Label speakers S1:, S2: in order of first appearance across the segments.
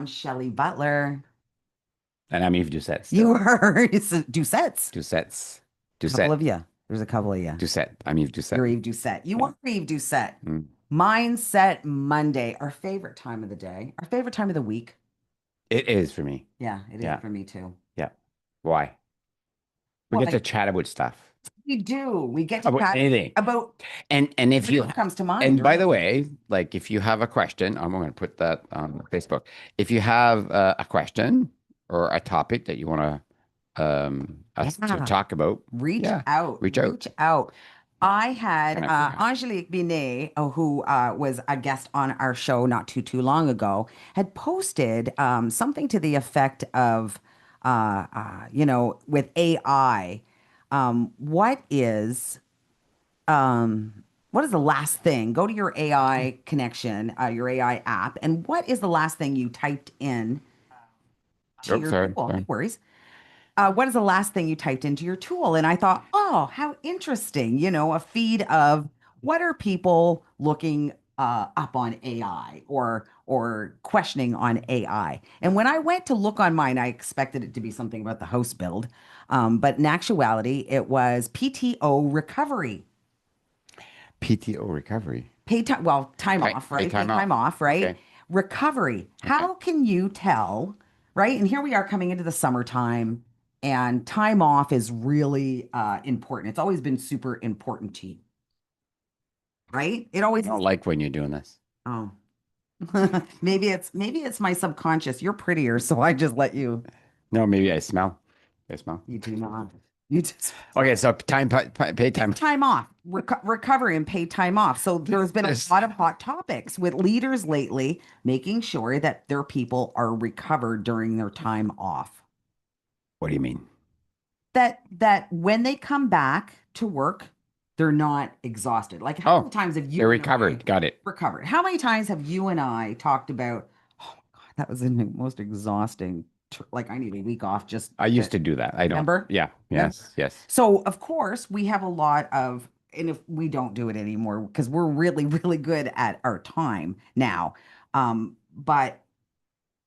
S1: I'm Shelley Butler.
S2: And I'm Yves Doucet
S1: You
S2: still.
S1: are Doucet's.
S2: Doucet's.
S1: Couple
S2: Doucet.
S1: of you. There's a couple of you.
S2: Doucet. I'm Yves Doucet.
S1: You're Eve Doucet. You
S2: Yeah.
S1: are Eve Doucet.
S2: Mm.
S1: Mindset Monday, our favorite time of the day, our favorite time of the week.
S2: It is for me.
S1: Yeah, it is
S2: Yeah.
S1: for me too.
S2: Yeah. Why? We
S1: Well,
S2: get to chat about stuff.
S1: we do. We get to
S2: About
S1: chat
S2: anything.
S1: about
S2: And if you
S1: whatever comes to mind,
S2: and by
S1: right?
S2: the way, like if you have a question, I'm going to put that on Facebook. If you have a question or a topic that you want us to
S1: Yeah.
S2: talk about,
S1: Reach
S2: yeah,
S1: out,
S2: reach out.
S1: reach out. I had
S2: And if you
S1: Angelique Binet, who was a guest on our show not too long ago, had posted something to the effect of, with AI, what is what is the last thing? Go to your AI connection, your AI app, and what is the last thing you typed in to
S2: oh,
S1: your
S2: sorry,
S1: tool? No
S2: sorry.
S1: worries. What is the last thing you typed into your tool? And I thought, oh, how interesting, a feed of what are people looking up on AI or questioning on AI. And when I went to look on mine, I expected it to be something about the house build. But in actuality, it was PTO recovery.
S2: PTO recovery.
S1: Pay time, well, time off,
S2: Pay
S1: right? Pay
S2: time
S1: time
S2: off.
S1: off, right?
S2: Okay.
S1: Recovery.
S2: Okay.
S1: How can you tell, right? And here we are coming into the summertime, and time off is really important. It's always been super important to you, right? It
S2: I
S1: always
S2: don't
S1: is.
S2: like when you're doing this.
S1: Oh, maybe it's my subconscious. You're prettier, so I just let you.
S2: No, maybe I smell. I smell.
S1: You do not. You just
S2: Okay, so pay
S1: paid
S2: time.
S1: time off, recovery and paid time off. So there's been a
S2: This,
S1: lot of hot topics with leaders lately making sure that their people are recovered during their time off.
S2: what do you mean?
S1: That when they come back to work, they're not exhausted. Like how many
S2: Oh,
S1: times have
S2: they're
S1: you and I
S2: recovered. Got it.
S1: recovered? How many times have you and I talked about, oh my God, that was the most exhausting. Like I need a week off just
S2: I used to do that. I don't.
S1: remember?
S2: Yeah. Yes. Yes.
S1: So, of course, we have a lot of, and if we don't do it anymore, because we're really, really good at our time now. But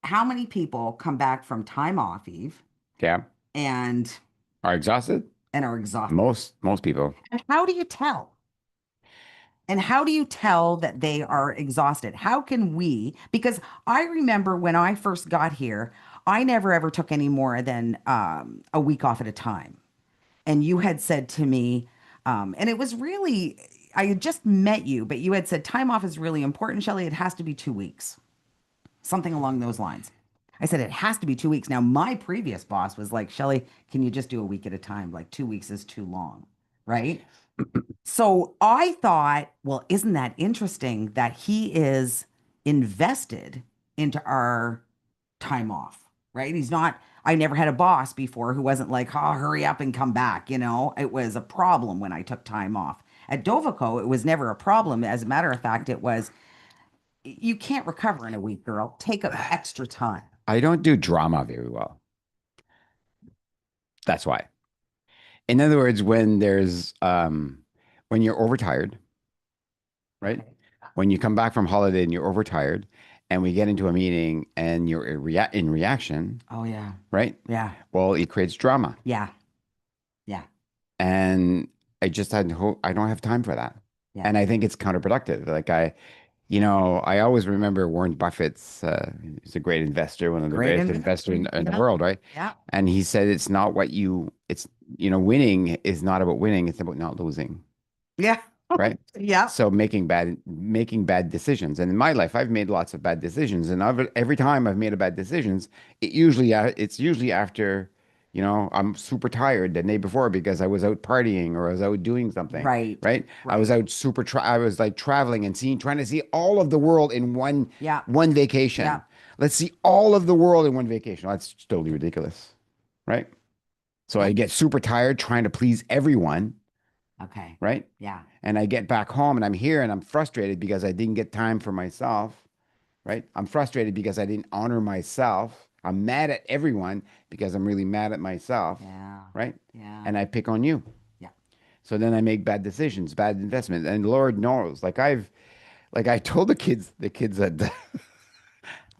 S1: how many people come back from time off, Eve,
S2: Yeah.
S1: and
S2: Are exhausted?
S1: are exhausted?
S2: Most people.
S1: And how do you tell? And how do you tell that they are exhausted? How can we? Because I remember when I first got here, I never ever took any more than a week off at a time. And you had said to me, and it was really, I had just met you, but you had said time off is really important, Shelley. It has to be 2 weeks, something along those lines. I said it has to be 2 weeks. Now, my previous boss was like, Shelley, can you just do a week at a time? Like 2 weeks is too long, right? So I thought, well, isn't that interesting that he is invested into our time off, right? He's not, I never had a boss before who wasn't like, oh, hurry up and come back. It was a problem when I took time off. At Dovico, it was never a problem. As a matter of fact, it was, you can't recover in a week, girl. Take up extra time.
S2: I don't do drama very well. That's why. In other words, when you're overtired, right?
S1: Okay.
S2: When you come back from holiday and you're overtired, and we get into a meeting and you're in reaction,
S1: Oh, yeah.
S2: right?
S1: Yeah.
S2: Well, it creates drama.
S1: Yeah. Yeah.
S2: And I don't have time for that.
S1: Yeah.
S2: And I think it's counterproductive. I always remember Warren Buffett's, he's a great investor, one of the
S1: Great
S2: greatest investors
S1: investment.
S2: in the
S1: Yeah.
S2: world, right?
S1: Yeah.
S2: And he said, winning is not about winning, it's about not losing,
S1: Yeah.
S2: right?
S1: Yeah.
S2: So making bad decisions. And in my life, I've made lots of bad decisions. And every time I've made a bad decisions, it's usually after, I'm super tired the day before because I was out partying or I was out doing something,
S1: Right.
S2: right?
S1: Right.
S2: I was like traveling and trying to see all of the world in one
S1: Yeah.
S2: one
S1: Yeah.
S2: vacation. Let's see all of the world in one vacation. That's totally ridiculous, right? So
S1: Yeah.
S2: I get super tired trying to please everyone,
S1: Okay.
S2: right?
S1: Yeah.
S2: And I get back home and I'm here and I'm frustrated because I didn't get time for myself, right? I'm frustrated because I didn't honor myself. I'm mad at everyone because I'm really mad at myself,
S1: Yeah.
S2: right?
S1: Yeah.
S2: And I pick on you.
S1: Yeah.
S2: So then I make bad decisions, bad investments. And Lord knows, like I told the kids that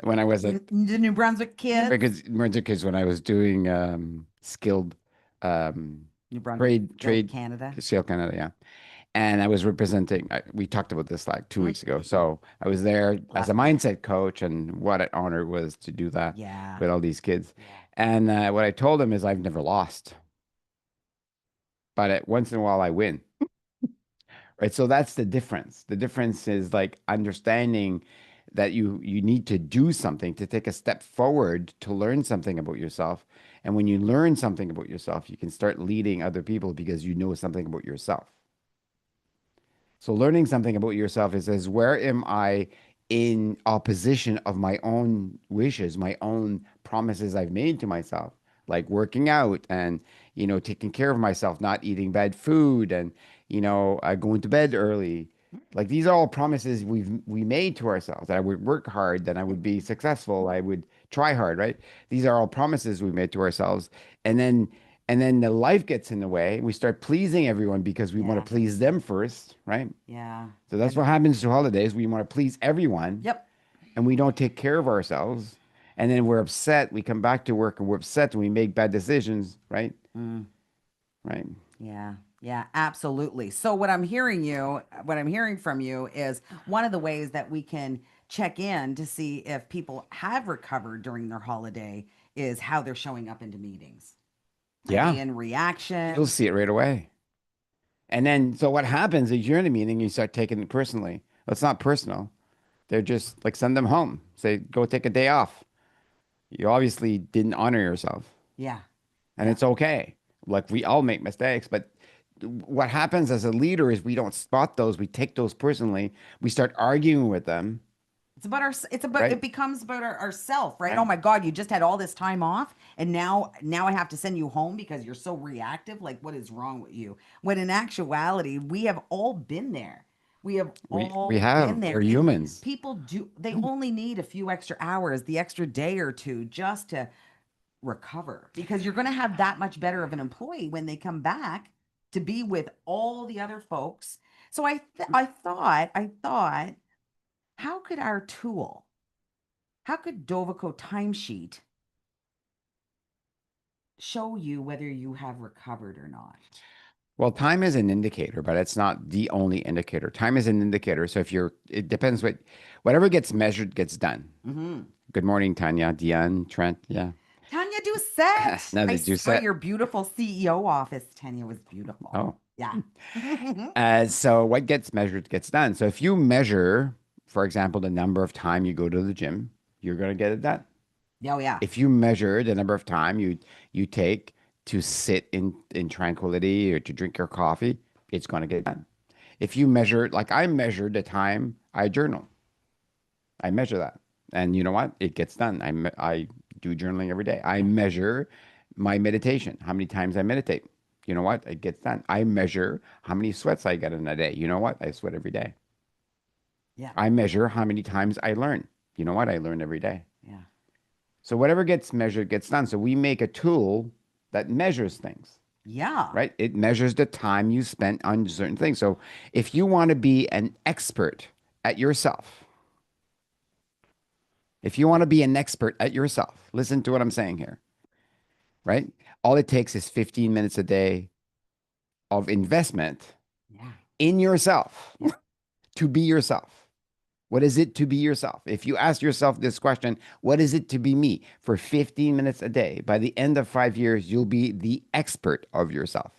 S2: when I was at
S1: The New Brunswick kids.
S2: because when I was doing skilled
S1: New Brunswick
S2: trade
S1: Skilled
S2: trade
S1: Canada.
S2: Scale Canada, yeah. And I was representing. We talked about this like two
S1: Mhm.
S2: weeks ago. So I was there as a
S1: Last week.
S2: mindset coach, and what an honor it was to do that
S1: Yeah.
S2: with all these kids.
S1: Yeah.
S2: And what I told them is I've never lost, but once in a while I win. Right. So that's the difference. The difference is like understanding that you need to do something to take a step forward to learn something about yourself. And when you learn something about yourself, you can start leading other people because you know something about yourself. So learning something about yourself is where am I in opposition of my own wishes, my own promises I've made to myself, like working out and, taking care of myself, not eating bad food and, going to bed early. Like these are all promises we made to ourselves that I would work hard, that I would be successful, I would try hard, right? These are all promises we made to ourselves. And then the life gets in the way. We start pleasing everyone because we want to
S1: Yeah.
S2: please them first, right?
S1: Yeah.
S2: So that's what
S1: And
S2: happens to holidays. We want to please everyone
S1: yep.
S2: and we don't take care of ourselves. And then we're upset. We come back to work and we're upset and we make bad decisions, right?
S1: Mm,
S2: Right.
S1: yeah. Yeah, absolutely. So what I'm hearing from you is one of the ways that we can check in to see if people have recovered during their holiday is how they're showing up into meetings. Are they
S2: Yeah.
S1: in
S2: You'll
S1: reaction?
S2: see it right away. And then, so what happens is you're in a meeting and you start taking it personally. Well, it's not personal. They're just like, send them home. Say, go take a day off. You obviously didn't honor yourself.
S1: Yeah.
S2: And
S1: Yeah.
S2: it's okay. Like we all make mistakes, but what happens as a leader is we don't spot those. We take those personally. We start arguing with them,
S1: It's about
S2: right?
S1: it becomes about ourself, right? Oh
S2: Right.
S1: my God, you just had all this time off and now I have to send you home because you're so reactive. Like what is wrong with you? When in actuality, we have all been there. We have
S2: We
S1: all been
S2: have.
S1: there.
S2: We're
S1: And
S2: humans.
S1: people they only need a few extra hours, the extra day or two just to recover because you're going to have that much better of an employee when they come back to be with all the other folks. So I thought how could our tool how could Dovico timesheet show you whether you have recovered or not?
S2: Well, time is an indicator, but it's not the only indicator. Time is an indicator. So it depends whatever gets measured gets done.
S1: Mm-hmm.
S2: Good morning, Tanya, Diane, Trent. Yeah.
S1: Tanya Doucet.
S2: Now
S1: I
S2: that you
S1: saw
S2: said,
S1: your beautiful CEO office. Tanya was beautiful.
S2: oh,
S1: Yeah.
S2: so what gets measured gets done. So if you measure, for example, the number of time you go to the gym, you're going to get it done.
S1: Oh, yeah.
S2: If you measure the number of time you take to sit in tranquility or to drink your coffee, it's going to get done. If you measure, like I measure the time I journal, I measure that, and you know what? It gets done. I do journaling every day. I
S1: Yeah.
S2: measure my meditation, how many times I meditate. You know what? It gets done. I measure how many sweats I get in a day. You know what? I sweat every day.
S1: Yeah.
S2: I measure how many times I learn. You know what? I learn every day.
S1: Yeah.
S2: So whatever gets measured gets done. So we make a tool that measures things,
S1: Yeah.
S2: right? It measures the time you spent on certain things. So if you want to be an expert at yourself, if you want to be an expert at yourself, listen to what I'm saying here, right? All it takes is 15 minutes a day of investment
S1: Yeah.
S2: in yourself
S1: Yeah.
S2: to be yourself. What is it to be yourself? If you ask yourself this question, what is it to be me for 15 minutes a day? By the end of 5 years, you'll be the expert of yourself.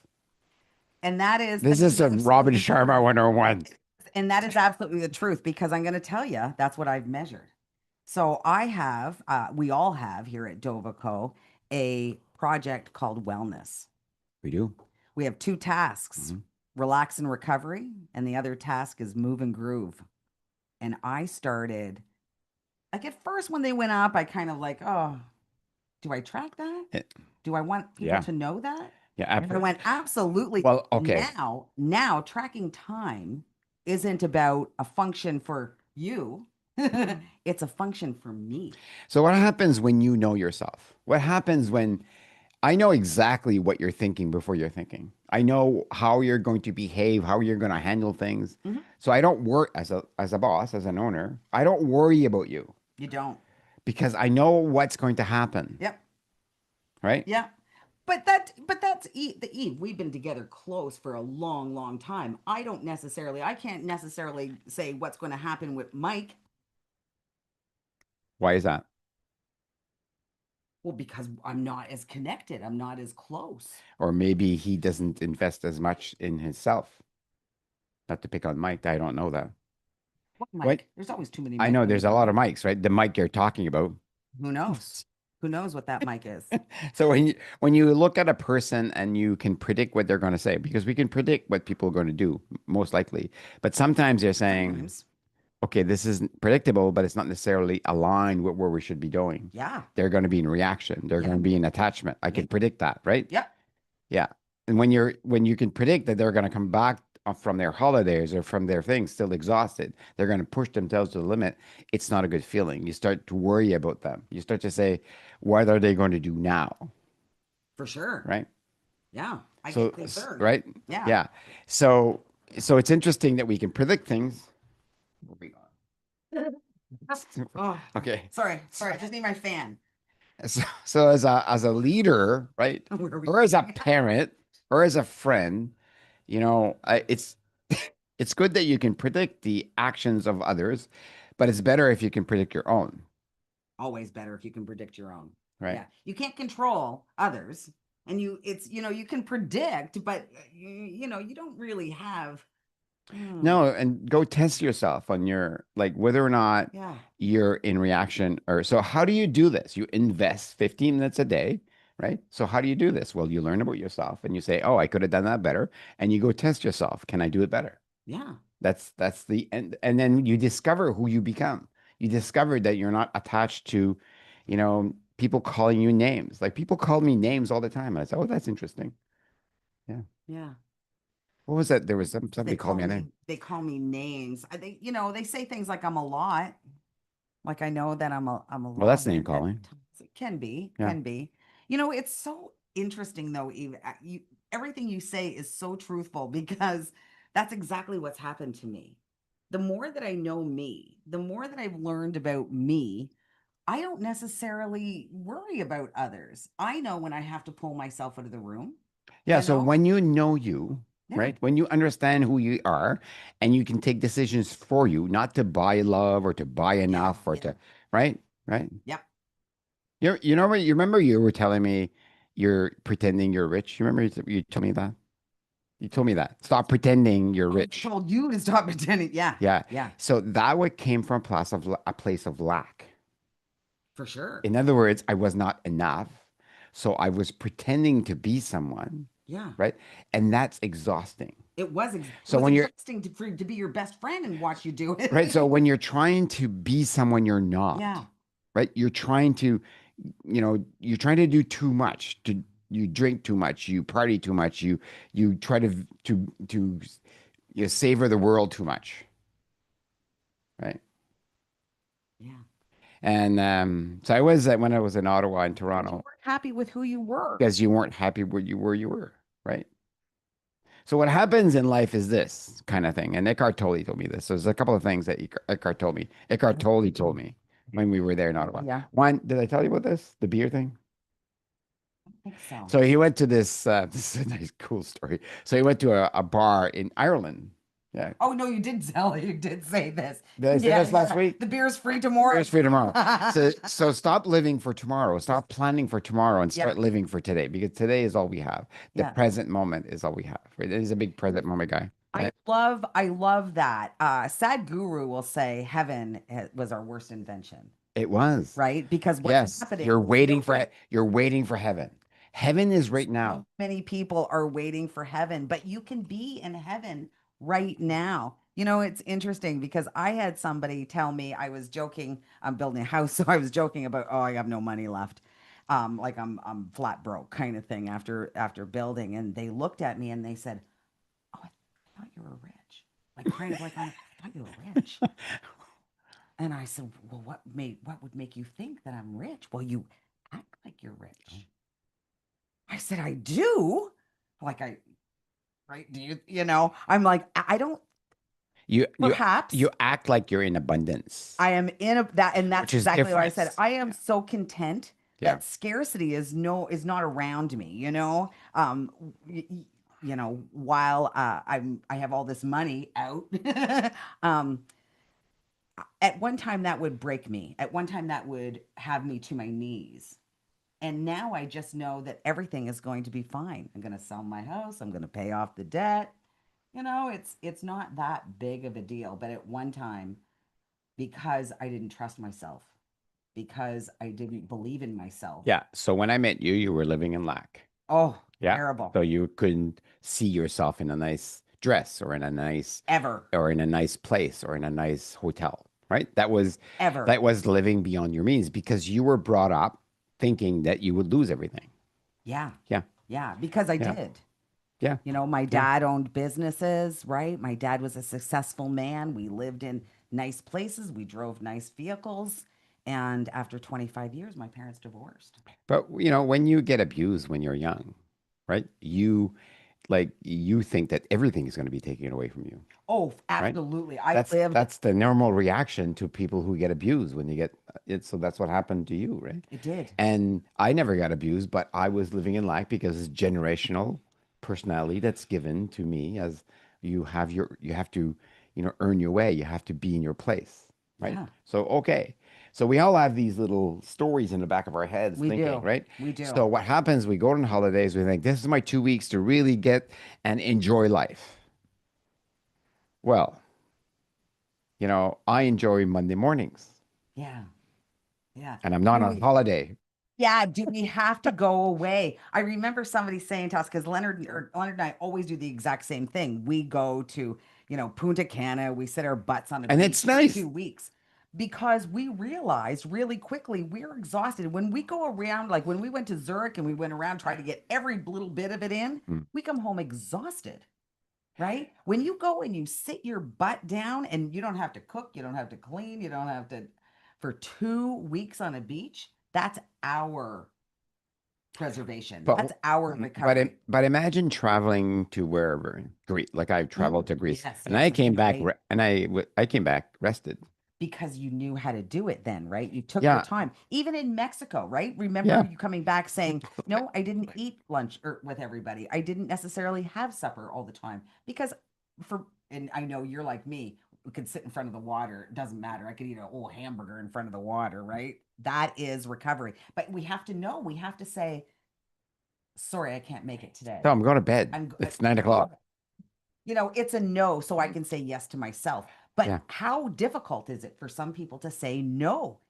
S1: And that is
S2: This is a Robin Sharma 101.
S1: and that is absolutely the truth because I'm going to tell you that's what I've measured. So we all have here at Dovico a project called Wellness.
S2: We do.
S1: We have two tasks,
S2: Mhm.
S1: relax and recovery, and the other task is move and groove. And I started, like at first when they went up, I kind of like, oh, do I track that?
S2: It-
S1: Do I want people
S2: yeah.
S1: to know that?
S2: Yeah.
S1: And I went, absolutely.
S2: Well, okay.
S1: Now tracking time isn't about a function for you. It's a function for me.
S2: So what happens when you know yourself? What happens when I know exactly what you're thinking before you're thinking? I know how you're going to behave, how you're going to handle things.
S1: Mhm.
S2: So I don't worry as a boss, as an owner, I don't worry about you.
S1: You don't.
S2: because I know what's going to happen,
S1: Yep.
S2: right?
S1: Yeah. But that's the Eve. We've been together close for a long, long time. I can't necessarily say what's going to happen with Mike.
S2: Why is that?
S1: Well, because I'm not as connected. I'm not as close.
S2: Or maybe he doesn't invest as much in himself. Not to pick on Mike, I don't know that.
S1: What
S2: What?
S1: Mike? There's always too many
S2: I
S1: Mike
S2: know
S1: in the
S2: there's a lot of
S1: world.
S2: Mikes, right? The Mike you're talking about.
S1: Who knows? Who knows what that Mike is?
S2: So when you look at a person and you can predict what they're going to say, because we can predict what people are going to do, most likely. But sometimes they're saying,
S1: Sometimes.
S2: okay, this isn't predictable, but it's not necessarily aligned with where we should be going.
S1: Yeah.
S2: They're going to be in reaction. They're
S1: Yeah.
S2: going to be in attachment. I
S1: Yeah.
S2: can predict that, right?
S1: Yeah.
S2: Yeah. And when you can predict that they're going to come back from their holidays or from their things still exhausted, they're going to push themselves to the limit. It's not a good feeling. You start to worry about them. You start to say, what are they going to do now?
S1: For sure.
S2: Right?
S1: Yeah. I
S2: So,
S1: get concerned.
S2: right?
S1: Yeah.
S2: Yeah. So, so it's interesting that we can predict things. Moving on.
S1: Oh,
S2: Okay.
S1: sorry. Sorry. I just need my fan.
S2: So as a leader, right?
S1: Where are we
S2: Or as a
S1: going?
S2: parent or as a friend, it's it's good that you can predict the actions of others, but it's better if you can predict your own,
S1: Always better if you can predict your own.
S2: right?
S1: Yeah. You can't control others. And you can predict, but you don't really have. Hmm,
S2: No, and go test yourself on your like whether or not
S1: yeah.
S2: you're in reaction or so how do you do this? You invest 15 minutes a day, right? So how do you do this? Well, you learn about yourself and you say, "Oh, I could have done that better." And you go test yourself. Can I do it better?
S1: Yeah.
S2: That's the end. And then you discover who you become. You discover that you're not attached to, people calling you names. Like people call me names all the time. I said, "Oh, that's interesting." Yeah.
S1: Yeah.
S2: What was that? There was
S1: They
S2: somebody called
S1: call
S2: me a name.
S1: me they call me names. They say things like I'm a lot. Like I know that I'm a
S2: Well, that's
S1: lot
S2: name
S1: at
S2: calling.
S1: times. It can be,
S2: Yeah.
S1: can be. It's so interesting though, Eve. Everything you say is so truthful because that's exactly what's happened to me. The more that I know me, the more that I've learned about me, I don't necessarily worry about others. I know when I have to pull myself out of the room,
S2: Yeah,
S1: you
S2: so
S1: know?
S2: when you know you,
S1: Yeah.
S2: right? When you understand who you are and you can take decisions for you, not to buy love or to buy
S1: Yeah.
S2: enough or
S1: Yeah.
S2: to, right? Right?
S1: Yeah.
S2: You know what? You remember you were telling me you're pretending you're rich? You remember you told me that? You told me that. Stop pretending you're
S1: I
S2: rich.
S1: told you to stop pretending. Yeah.
S2: Yeah.
S1: Yeah.
S2: So that what came from a place of lack.
S1: For sure.
S2: In other words, I was not enough. So I was pretending to be someone,
S1: Yeah.
S2: right? And that's exhausting.
S1: It
S2: So
S1: was
S2: when you're
S1: exhausting to be your best friend and watch you do
S2: right, so
S1: it.
S2: when you're trying to be someone you're not,
S1: Yeah.
S2: right? You're trying to do too much. You drink too much, you party too much, you try to savor the world too much, right?
S1: Yeah.
S2: And so I was when I was in Ottawa and
S1: Because you
S2: Toronto
S1: weren't happy with who you were.
S2: because you weren't happy where you were, right? So what happens in life is this kind of thing. And Eckhart Tolle told me this. So there's a couple of things that Eckhart told me. Eckhart Tolle told me when we were there in Ottawa.
S1: Yeah.
S2: One, did I tell you about this? The beer thing?
S1: I think so.
S2: So he went to this, this is a nice, cool story. So he went to a bar in Ireland. Yeah.
S1: Oh no, you did tell you did say this.
S2: Did I say
S1: Yeah,
S2: this last
S1: yeah.
S2: week?
S1: The beer's free tomorrow.
S2: Beer's free tomorrow. So stop living for tomorrow. Stop planning for tomorrow and
S1: Yeah.
S2: start living for today because today is all we have. The
S1: Yeah.
S2: present moment is all we have. Right? He's a big present moment guy. Right?
S1: I love that. Sadhguru will say heaven was our worst invention,
S2: It was.
S1: right? Because what's
S2: Yes,
S1: happening,
S2: you're waiting for heaven. Heaven is right
S1: so
S2: now.
S1: many people are waiting for heaven, but you can be in heaven right now. It's interesting because I had somebody tell me I was joking. I'm building a house, so I was joking about, oh, I have no money left. Like I'm flat broke kind of thing after building. And they looked at me and they said, "Oh, I thought you were rich." Like kind of like I thought you were rich. And I said, "Well, what would make you think that I'm rich?" "Well, you act like you're rich." I said, "I do." Like I right? Do you I'm like, I don't.
S2: You you
S1: Perhaps
S2: you act like you're in abundance,
S1: I am in a that, and that's
S2: which is
S1: exactly what I
S2: different.
S1: said. I am so content
S2: Yeah.
S1: that scarcity is not around me, you know. Y- y- while I have all this money out, um, at one time that would break me. At one time that would have me to my knees. And now I just know that everything is going to be fine. I'm going to sell my house. I'm going to pay off the debt. It's not that big of a deal. But at one time, because I didn't trust myself, because I didn't believe in myself.
S2: Yeah. So when I met you, you were living in lack.
S1: Oh,
S2: Yeah.
S1: terrible.
S2: So you couldn't see yourself in a nice dress
S1: Ever,
S2: or in a nice place or in a nice hotel, right? That
S1: ever.
S2: was living beyond your means because you were brought up thinking that you would lose everything.
S1: Yeah.
S2: Yeah.
S1: Yeah. Because I
S2: Yeah.
S1: did.
S2: Yeah.
S1: My
S2: Yeah.
S1: dad owned businesses, right? My dad was a successful man. We lived in nice places. We drove nice vehicles. And after 25 years, my parents divorced.
S2: But when you get abused when you're young, right? You think that everything is going to be taken away from you,
S1: Oh,
S2: right?
S1: absolutely. I
S2: That's
S1: lived,
S2: that's the normal reaction to people who get abused when you get it. So that's what happened to you, right?
S1: it did.
S2: And I never got abused, but I was living in lack because it's generational personality that's given to me as you have to, earn your way. You have to be in your place, right?
S1: Yeah,
S2: So, okay. So we all have these little stories in the back of our heads
S1: we
S2: thinking,
S1: do.
S2: right?
S1: We do.
S2: So what happens, we go on holidays, we think this is my 2 weeks to really get and enjoy life. Well, I enjoy Monday mornings
S1: Yeah. Yeah.
S2: and I'm not
S1: Do
S2: on
S1: we?
S2: holiday.
S1: Yeah, do we have to go away? I remember somebody saying to us, because Leonard and I always do the exact same thing. We go to, Punta Cana, we sit our butts on a
S2: And it's
S1: beach for
S2: nice.
S1: 2 weeks because we realized really quickly we're exhausted. When we go around, like when we went to Zurich and we went around trying to get every little bit of it in,
S2: Mm.
S1: we come home exhausted, right? When you go and you sit your butt down and you don't have to cook, you don't have to clean, you don't have to, for 2 weeks on a beach, that's our preservation.
S2: But
S1: That's our recovery.
S2: but imagine traveling to wherever, Greece. Like I traveled to Greece,
S1: Yes,
S2: and
S1: yes,
S2: I
S1: it's
S2: came
S1: been
S2: back,
S1: great
S2: I came back rested.
S1: because you knew how to do it then, right? You took your
S2: Yeah,
S1: time. Even in Mexico, right? Remember
S2: yeah.
S1: you coming back saying, "No, I didn't eat lunch with everybody. I didn't necessarily have supper all the time because and I know you're like me, we could sit in front of the water. It doesn't matter. I could eat a whole hamburger in front of the water, right? That is recovery. But we have to know, we have to say, sorry, I can't make it today.
S2: So I'm going to bed.
S1: I'm
S2: It's 9 o'clock.
S1: it's a no, so I can say yes to myself. But
S2: Yeah,
S1: how difficult is it for some people to say no?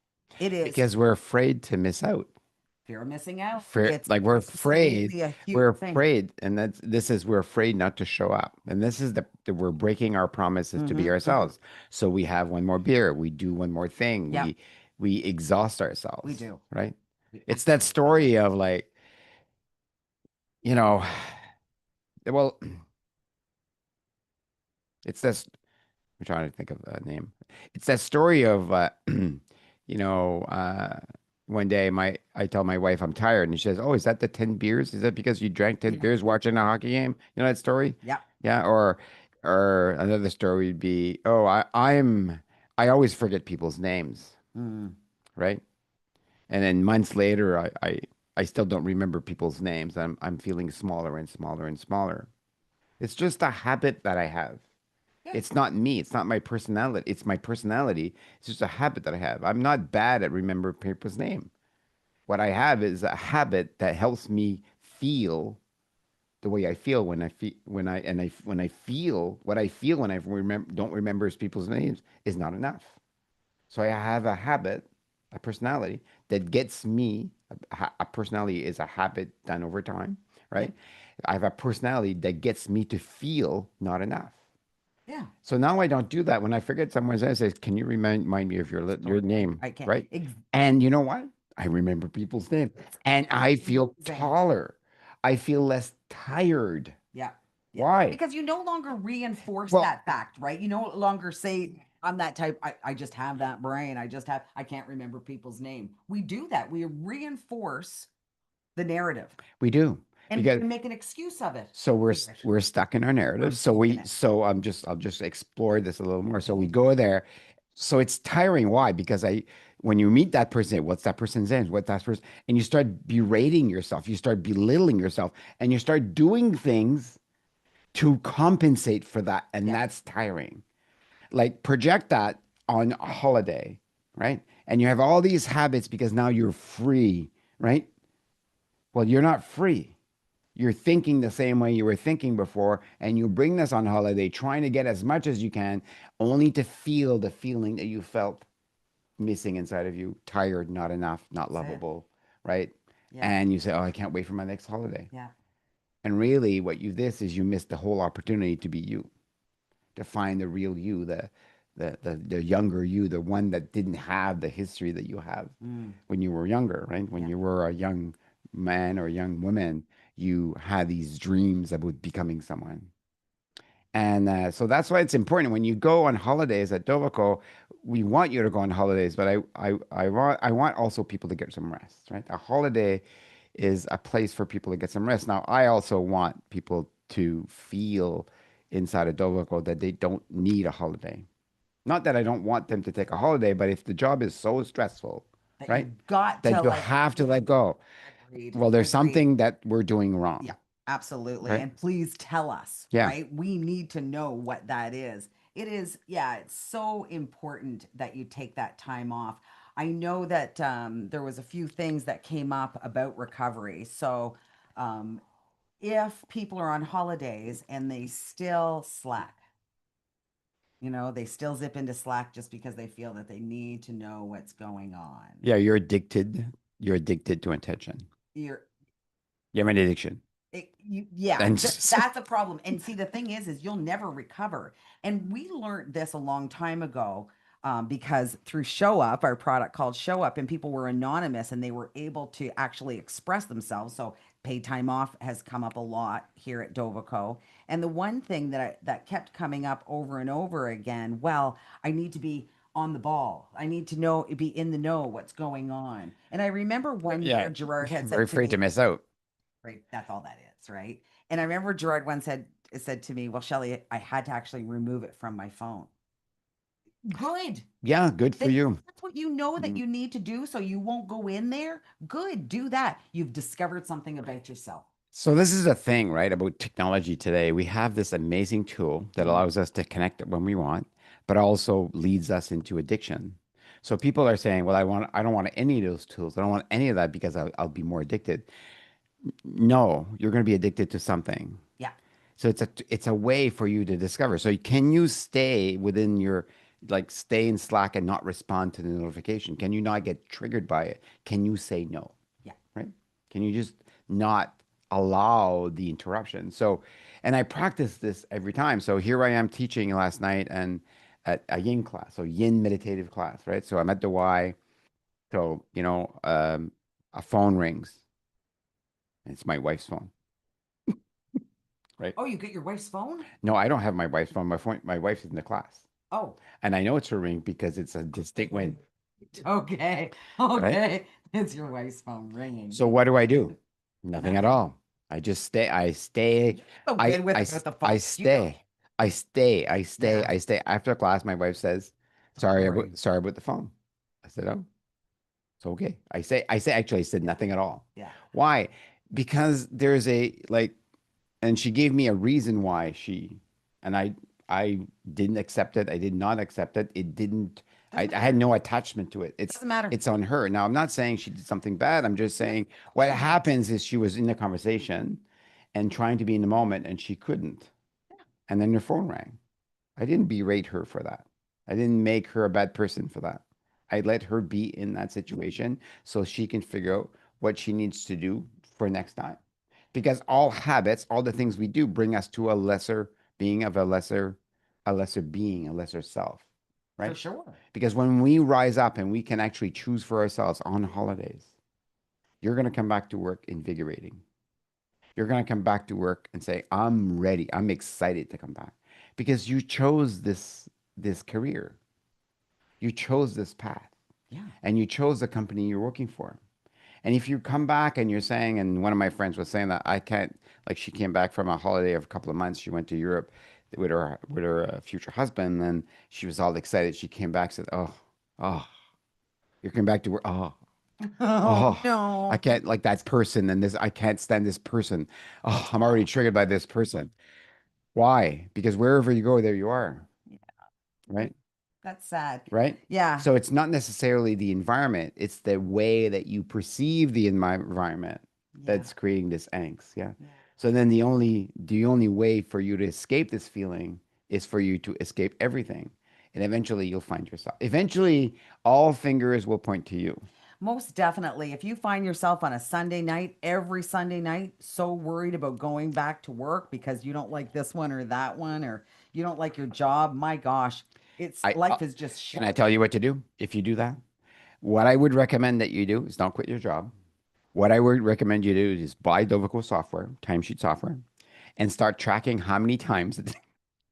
S1: It is
S2: because we're afraid to miss out.
S1: fear of missing out.
S2: For
S1: It's
S2: like
S1: absolutely a huge
S2: we're
S1: thing.
S2: afraid, and we're afraid not to show up, and this is the we're breaking our promises to be
S1: Hmm.
S2: ourselves. So we have one more beer, we do one more thing,
S1: Yep,
S2: we exhaust
S1: we
S2: ourselves,
S1: do.
S2: right?
S1: We
S2: It's that
S1: absolutely do.
S2: story of like, you know, well, it's this. I'm trying to think of a name. It's that story of, you know, uh, one day I tell my wife I'm tired, and she says, "Oh, is that the 10 beers? Is that because you drank 10 beers watching a hockey game?" You know that story?
S1: Yep.
S2: Yeah. Or another story would be, "Oh, I always forget people's names,
S1: Mm.
S2: right? And then months later, I still don't remember people's names. I'm feeling smaller and smaller and smaller. It's just a habit that I have.
S1: Yeah.
S2: It's not me. It's not my personality. It's my personality. It's just a habit that I have. I'm not bad at remembering people's name. What I have is a habit that helps me feel the way I feel when I feel when I feel what I feel when I don't remember people's names is not enough. So I have a habit, a personality that gets me. A personality is a habit done over time,
S1: Yeah.
S2: right? I have a personality that gets me to feel not enough.
S1: Yeah.
S2: So now I don't do that. When I forget someone's name, I say, "Can you remind me of your
S1: Sorry,
S2: name?"
S1: I can't.
S2: Right? And you know what? I remember people's names, and I feel
S1: Amazing.
S2: taller. I feel less tired.
S1: Yeah. Yeah.
S2: Why?
S1: Because you no longer reinforce
S2: Well,
S1: that fact, right? You no longer say, I'm that type. I just have that brain. I can't remember people's name. We do that. We reinforce the narrative.
S2: we do.
S1: And
S2: because
S1: make an excuse of it.
S2: so we're
S1: Like,
S2: we're stuck in our narrative.
S1: I'm taking it.
S2: So I'll just explore this a little more. So we go there. So it's tiring. Why? Because I when you meet that person, what's that person's name? What that person, and you start berating yourself, you start belittling yourself, and you start doing things to compensate for that, and
S1: Yeah.
S2: that's tiring. Like project that on a holiday, right? And you have all these habits because now you're free, right? Well, you're not free. You're thinking the same way you were thinking before, and you bring this on holiday, trying to get as much as you can, only to feel the feeling that you felt missing inside of you, tired, not enough, not
S1: That's it.
S2: lovable, right?
S1: Yeah.
S2: And you say, "Oh, I can't wait for my next holiday."
S1: Yeah.
S2: And really, what you this is you missed the whole opportunity to be you, to find the real you, the younger you, the one that didn't have the history that you have
S1: Mm,
S2: when you were younger, right? When
S1: yeah.
S2: you were a young man or a young woman, you had these dreams about becoming someone. And so that's why it's important when you go on holidays at Dovaco. We want you to go on holidays, but I want also people to get some rest, right? A holiday is a place for people to get some rest. Now, I also want people to feel inside of Dovaco that they don't need a holiday. Not that I don't want them to take a holiday, but if the job is so stressful,
S1: That
S2: right,
S1: you've got to
S2: that you
S1: let
S2: have to let go,
S1: agreed.
S2: well, there's
S1: Agreed.
S2: something that we're doing
S1: Yeah,
S2: wrong,
S1: absolutely.
S2: right?
S1: And please tell us,
S2: Yeah.
S1: right? We need to know what that is. It is, yeah, it's so important that you take that time off. I know that there was a few things that came up about recovery. So, um, if people are on holidays and they still slack, they still zip into Slack just because they feel that they need to know what's going on.
S2: Yeah, you're addicted. You're addicted to attention.
S1: You're
S2: You have an addiction.
S1: yeah,
S2: And
S1: that's a problem. And see, the thing is you'll never recover. And we learned this a long time ago, because through ShowUp, our product called ShowUp, and people were anonymous and they were able to actually express themselves. So paid time off has come up a lot here at Dovaco. And the one thing that kept coming up over and over again, well, I need to be on the ball. I need to be in the know what's going on. And I remember one
S2: yeah,
S1: year Gerard had
S2: very
S1: said to
S2: afraid to
S1: me,
S2: miss out.
S1: right? That's all that is, right? And I remember Gerard once said to me, "Well, Shelley, I had to actually remove it from my phone." Good.
S2: Yeah, good for
S1: Then
S2: you.
S1: that's what you know that
S2: Mm.
S1: you need to do so you won't go in there. Good. Do that. You've discovered something about yourself.
S2: So this is the thing, right, about technology today. We have this amazing tool that
S1: Mm.
S2: allows us to connect when we want, but also leads us into addiction. So people are saying, "Well, I don't want any of those tools. I don't want any of that because I'll be more addicted." No, you're going to be addicted to something.
S1: Yeah.
S2: So it's a way for you to discover. So can you stay within your like stay in Slack and not respond to the notification? Can you not get triggered by it? Can you say no?
S1: Yeah.
S2: Right? Can you just not allow the interruption? So, and I practice this every time. So here I am teaching last night and at a yin class, so yin meditative class, right? So I'm at the Y. So, a phone rings. It's my wife's phone, right?
S1: Oh, you get your wife's phone?
S2: No, I don't have my wife's phone. My wife's in the class.
S1: Oh,
S2: And I know it's her ring because it's a distinct win,
S1: okay.
S2: right?
S1: Okay. It's your wife's phone ringing.
S2: So what do I do? Nothing at all. I just stay. I stay.
S1: So good with about the phone.
S2: I
S1: You go.
S2: stay. I stay. I stay.
S1: Yeah.
S2: I stay. After class, my wife says,
S1: Don't worry.
S2: sorry about the phone." I said, "Oh, it's okay." Actually, I said
S1: Yeah.
S2: nothing at all.
S1: Yeah.
S2: Why? Because there's a like and she gave me a reason why and I didn't accept it. I did not accept it. It didn't
S1: Doesn't
S2: I had
S1: matter.
S2: no attachment to it.
S1: Doesn't matter.
S2: It's on her. Now I'm not saying she did something bad. I'm just
S1: No,
S2: saying what happens is she was in the conversation and trying to be in the moment and she couldn't. And then her phone rang. I didn't berate her for that. I didn't make her a bad person for that. I let her be in that situation so she can figure out what she needs to do for next time. Because all habits, all the things we do bring us to a lesser being of a lesser being, a lesser self,
S1: for
S2: right?
S1: sure.
S2: Because when we rise up and we can actually choose for ourselves on holidays, you're going to come back to work invigorating. You're going to come back to work and say, "I'm ready. I'm excited to come back." Because you chose this career. You chose this path
S1: Yeah.
S2: and you chose the company you're working for. And if you come back and you're saying, and one of my friends was saying that I can't, like she came back from a holiday of a couple of months. She went to Europe with her future husband, and she was all excited. She came back, said, oh, you're coming back to work.
S1: Oh
S2: Oh, I
S1: no.
S2: can't like that person and this. I can't stand this person. Oh, I'm already triggered by this person. Why? Because wherever you go, there you are,
S1: Yeah,
S2: right?
S1: that's sad.
S2: Right?
S1: Yeah.
S2: So it's not necessarily the environment, it's the way that you perceive the environment
S1: Yeah.
S2: that's creating this angst. Yeah.
S1: Yeah.
S2: So then the only way for you to escape this feeling is for you to escape everything. And eventually you'll find yourself. Eventually all fingers will point to you.
S1: Most definitely. If you find yourself on a Sunday night, every Sunday night, so worried about going back to work because you don't like this one or that one, or you don't like your job, my gosh, it's
S2: I
S1: life is just
S2: can I
S1: short.
S2: tell you what to do if you do that? What I would recommend that you do is don't quit your job. What I would recommend you do is buy Dovico software, timesheet software, and start tracking how many times,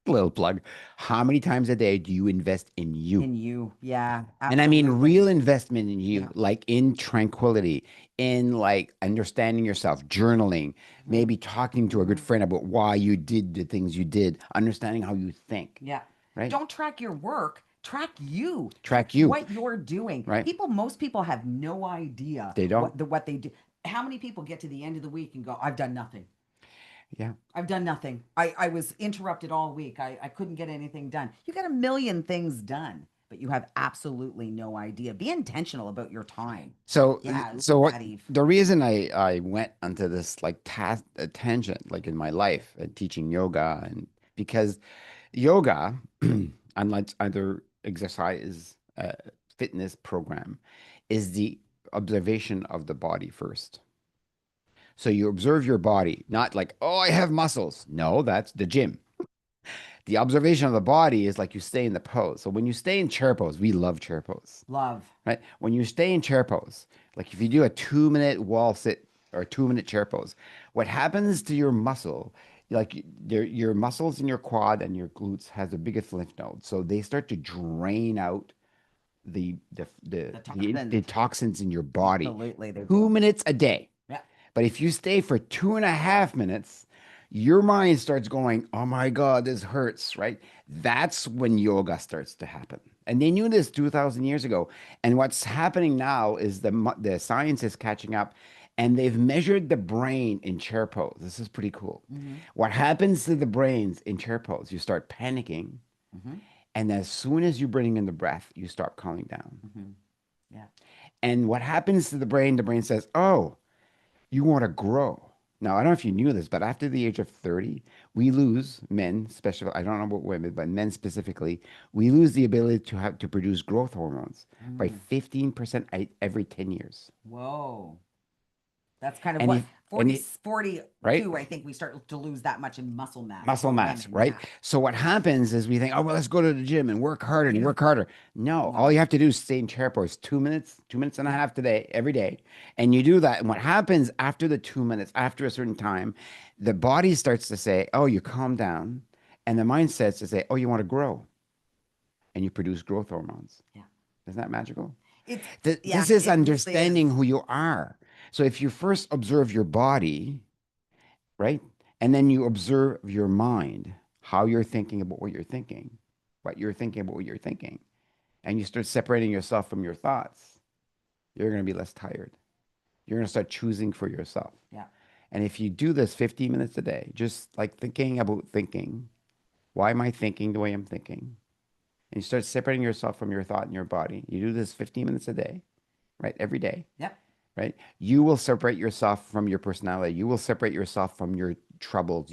S2: little plug, how many times a day do you invest in you?
S1: In you. Yeah,
S2: And I mean
S1: absolutely.
S2: real investment in you,
S1: Yeah.
S2: like in tranquility, in like understanding yourself, journaling,
S1: Hmm.
S2: maybe talking to a good
S1: Hmm.
S2: friend about why you did the things you did, understanding how you think,
S1: Yeah.
S2: right?
S1: Don't track your work. Track you. Track
S2: Track you,
S1: what you're doing.
S2: right?
S1: Most people have no idea
S2: They don't.
S1: what they do. How many people get to the end of the week and go, I've done nothing.
S2: Yeah.
S1: I've done nothing. I was interrupted all week. I couldn't get anything done. You got a million things done, but you have absolutely no idea. Be intentional about your time.
S2: So,
S1: Yeah, I love
S2: so what
S1: that, Eve.
S2: the reason I went onto this like tangent like in my life and teaching yoga and because yoga, unlike other exercise fitness program, is the observation of the body first. So you observe your body, not like, oh, I have muscles. No, that's the gym. The observation of the body is like you stay in the pose. So when you stay in chair pose, we love chair pose,
S1: Love.
S2: right? When you stay in chair pose, like if you do a 2 minute wall sit or a 2 minute chair pose, what happens to your muscle, like your muscles in your quad and your glutes has the biggest lymph nodes. So they start to drain out
S1: The toxins.
S2: the toxins in your body
S1: Absolutely, they do.
S2: 2 minutes a day.
S1: Yeah.
S2: But if you stay for 2.5 minutes, your mind starts going, oh my God, this hurts, right? That's when yoga starts to happen. And they knew this 2,000 years ago. And what's happening now is the science is catching up and they've measured the brain in chair pose. This is pretty cool.
S1: Mm-hmm.
S2: What happens to the brains in chair pose? You start panicking.
S1: Mm-hmm.
S2: And as soon as you bring in the breath, you start calming down.
S1: Mm-hmm. Yeah.
S2: And what happens to the brain says, oh, you want to grow. Now, I don't know if you knew this, but after the age of 30, we lose men, especially, I don't know about women, but men specifically, we lose the ability to produce growth hormones by
S1: Mm.
S2: 15% every 10 years.
S1: Whoa. That's kind of
S2: And
S1: what
S2: if, and it, right?
S1: 42, I think we start to lose that much in muscle mass
S2: Muscle
S1: for
S2: mass,
S1: women.
S2: right?
S1: Yeah.
S2: So what happens is we think, oh, well, let's go to the gym and work harder and
S1: Yeah.
S2: work harder. No, all
S1: No.
S2: you have to do is stay in chair pose 2 minutes, 2 minutes and a
S1: Yeah.
S2: half today, every day. And you do that. And what happens after the 2 minutes, after a certain time, the body starts to say, oh, you calm down. And the mind starts to say, oh, you want to grow. And you produce growth hormones.
S1: Yeah.
S2: Isn't that magical?
S1: It's yeah,
S2: This is
S1: it really is.
S2: understanding who you are. So if you first observe your body, right? And then you observe your mind, how you're thinking about what you're thinking, what you're thinking about what you're thinking, and you start separating yourself from your thoughts, you're going to be less tired. You're going to start choosing for yourself.
S1: Yeah.
S2: And if you do this 15 minutes a day, just like thinking about thinking, why am I thinking the way I'm thinking? And you start separating yourself from your thought and your body. You do this 15 minutes a day, right? Every day,
S1: Yep.
S2: right? You will separate yourself from your personality. You will separate yourself from your troubles,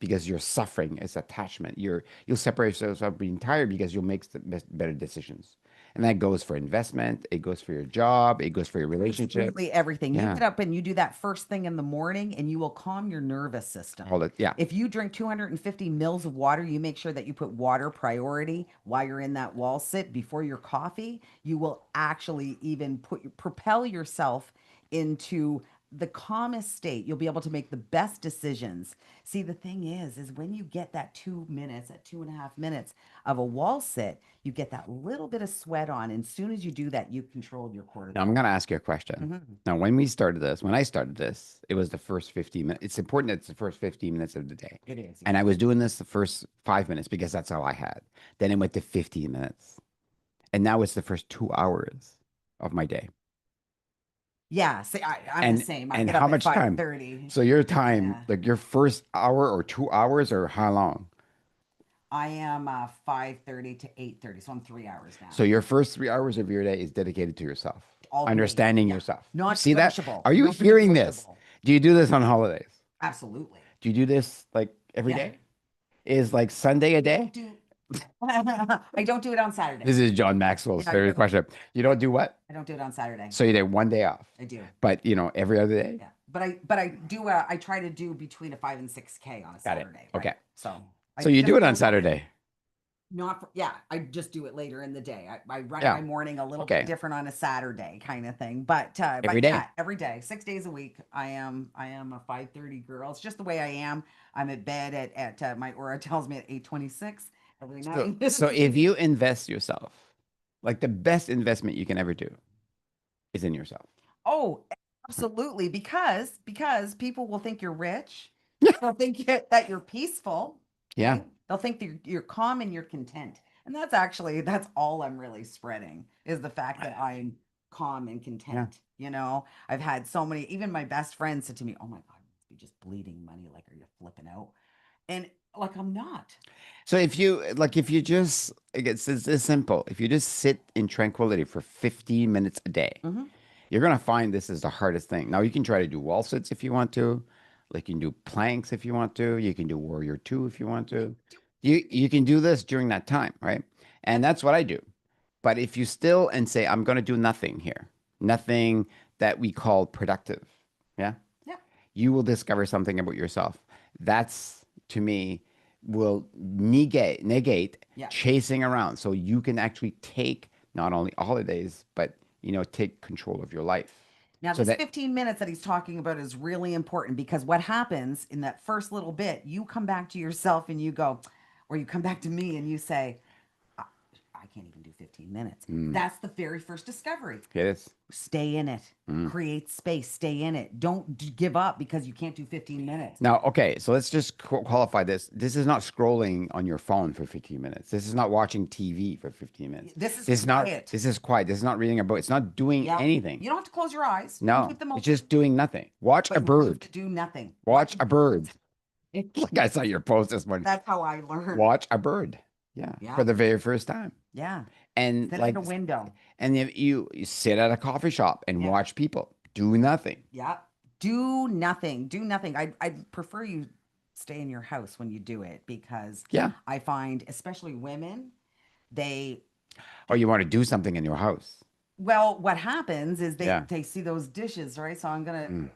S2: because your suffering is attachment. You'll separate yourself from being tired because you'll make better decisions. And that goes for investment, it goes for your job, it goes for your relationship.
S1: Absolutely everything. You
S2: Yeah.
S1: get up and you do that first thing in the morning and you will calm your nervous system.
S2: All that, yeah.
S1: If you drink 250 mils of water, you make sure that you put water priority while you're in that wall sit before your coffee. You will actually even propel yourself into the calmest state, you'll be able to make the best decisions. See, the thing is when you get that 2 minutes, that 2.5 minutes of a wall sit, you get that little bit of sweat on. And as soon as you do that, you control your
S2: Now I'm
S1: cortisol.
S2: going to ask you a question.
S1: Mhm.
S2: Now, when I started this, it was the first 15 minutes. It's important that it's the first 15 minutes of the day.
S1: It is,
S2: And
S1: yeah.
S2: I was doing this the first 5 minutes because that's all I had. Then it went to 15 minutes. And now it's the first 2 hours of my day.
S1: Yeah, see, I'm the
S2: And
S1: same. I
S2: and
S1: get
S2: how
S1: up at
S2: much time?
S1: 5:30.
S2: So your time,
S1: Yeah.
S2: like your first hour or 2 hours, or how long?
S1: I am 5:30 to 8:30, so I'm 3 hours
S2: So
S1: now.
S2: your first 3 hours of your day is dedicated to yourself,
S1: All to me.
S2: understanding
S1: Yeah.
S2: yourself. You see that?
S1: Non-negotiable.
S2: Are you hearing this?
S1: Non-negotiable.
S2: Do you do this on holidays?
S1: Absolutely.
S2: Do you do this like every
S1: Yeah.
S2: day? Is like Sunday a
S1: Don't
S2: day?
S1: do I don't do it on Saturday.
S2: This is John Maxwell's
S1: Yeah,
S2: favorite question. You
S1: I,
S2: don't do what?
S1: I don't do it on Saturday.
S2: So you get one day off,
S1: I do.
S2: but every other day?
S1: Yeah. But I do I try to do between a 5 and 6K on a
S2: Got it.
S1: Saturday, right?
S2: Okay.
S1: So I
S2: So you do
S1: just
S2: it on
S1: don't want it.
S2: Saturday.
S1: Not for, yeah, I just do it later in the day. I run
S2: Yeah.
S1: my morning a little bit
S2: Okay.
S1: different on a Saturday kind of thing. But
S2: Every
S1: yeah,
S2: day.
S1: every day, 6 days a week, I am a 5:30 girl. It's just the way I am. I'm at bed at my aura tells me at 8:26 every
S2: So,
S1: night.
S2: so if you invest yourself, like the best investment you can ever do is in yourself.
S1: Oh, absolutely. Because people will think you're rich. They'll think that you're peaceful,
S2: Yeah.
S1: right? They'll think that you're calm and you're content. And that's all I'm really spreading is the fact that I'm calm and
S2: Yeah.
S1: content. I've had so many, even my best friend said to me, "Oh my God, you must be just bleeding money. Like, are you flipping out?" And like, I'm not.
S2: So if you just, like, it's this simple. If you just sit in tranquility for 15 minutes a day,
S1: Hmm.
S2: you're gonna find this is the hardest thing. Now you can try to do wall sits if you want to, like you can do planks if you want to, you can do warrior two if you want to. You can do this during that time, right? And that's what I do. But if you still and say, I'm gonna do nothing here, nothing that we call productive, yeah,
S1: Yeah.
S2: you will discover something about yourself. That's to me will negate
S1: Yeah.
S2: chasing around. So you can actually take not only holidays, but take control of your life.
S1: Now,
S2: So
S1: this
S2: that
S1: 15 minutes that he's talking about is really important because what happens in that first little bit, you come back to yourself and you go, or you come back to me and you say, I, I can't even do 15 minutes. That's the very first discovery.
S2: it is.
S1: Stay in it, create space, stay in it. Don't give up because you can't do 15 minutes.
S2: Now, okay, so let's just qualify this. This is not scrolling on your phone for 15 minutes. This is not watching TV for 15 minutes.
S1: This is
S2: This is not
S1: quiet.
S2: this is quiet. This is not reading a book. It's not doing
S1: Yeah.
S2: anything.
S1: You don't have to close your eyes. You can
S2: No,
S1: keep them
S2: it's
S1: open,
S2: just doing nothing. Watch a
S1: but you have
S2: bird.
S1: to do nothing.
S2: Watch a bird. Like I saw your post this morning.
S1: That's how I learned.
S2: Watch a bird. Yeah,
S1: Yeah.
S2: for the very first time.
S1: Yeah.
S2: And
S1: Sit at
S2: like,
S1: a window.
S2: and if you sit at a coffee shop and
S1: Yeah.
S2: watch people do nothing.
S1: Yeah. Do nothing. Do nothing. I'd prefer you stay in your house when you do it because
S2: Yeah.
S1: I find, especially women, they,
S2: Or you want to do something in your house.
S1: well, what happens is
S2: Yeah.
S1: they see those dishes, right? So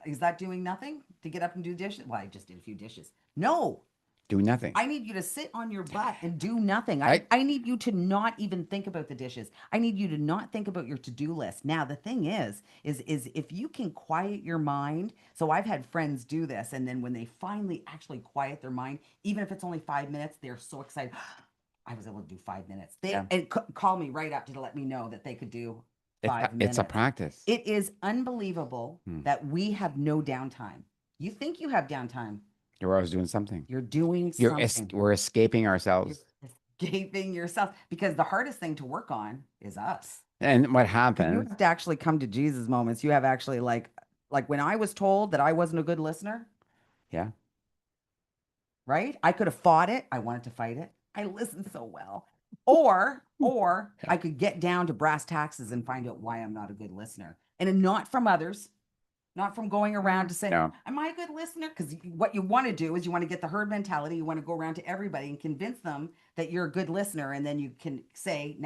S1: is that doing nothing to get up and do dishes? Well, I just did a few dishes. No,
S2: Do nothing.
S1: I need you to sit on your butt and do nothing.
S2: I
S1: I need you to not even think about the dishes. I need you to not think about your to-do list. Now, the thing is if you can quiet your mind. So I've had friends do this, and then when they finally actually quiet their mind, even if it's only 5 minutes, they're so excited. I was able to do 5 minutes. They
S2: Yeah.
S1: and call me right up to let me know that they could do five
S2: it's a
S1: minutes.
S2: practice.
S1: It is unbelievable that we have no downtime. You think you have downtime.
S2: You're always doing something.
S1: You're doing
S2: You're
S1: something.
S2: we're escaping
S1: You're
S2: ourselves.
S1: escaping yourself because the hardest thing to work on is us.
S2: And what
S1: You
S2: happens?
S1: have to actually come to Jesus moments. You have actually like when I was told that I wasn't a good listener,
S2: Yeah.
S1: right? I could have fought it. I wanted to fight it. I listened so well. Or I could get down to brass taxes and find out why I'm not a good listener. And not from others, not from going around to say,
S2: No.
S1: am I a good listener? Because what you want to do is you want to get the herd mentality. You want to go around to everybody and convince them that you're a good listener. And then you can say,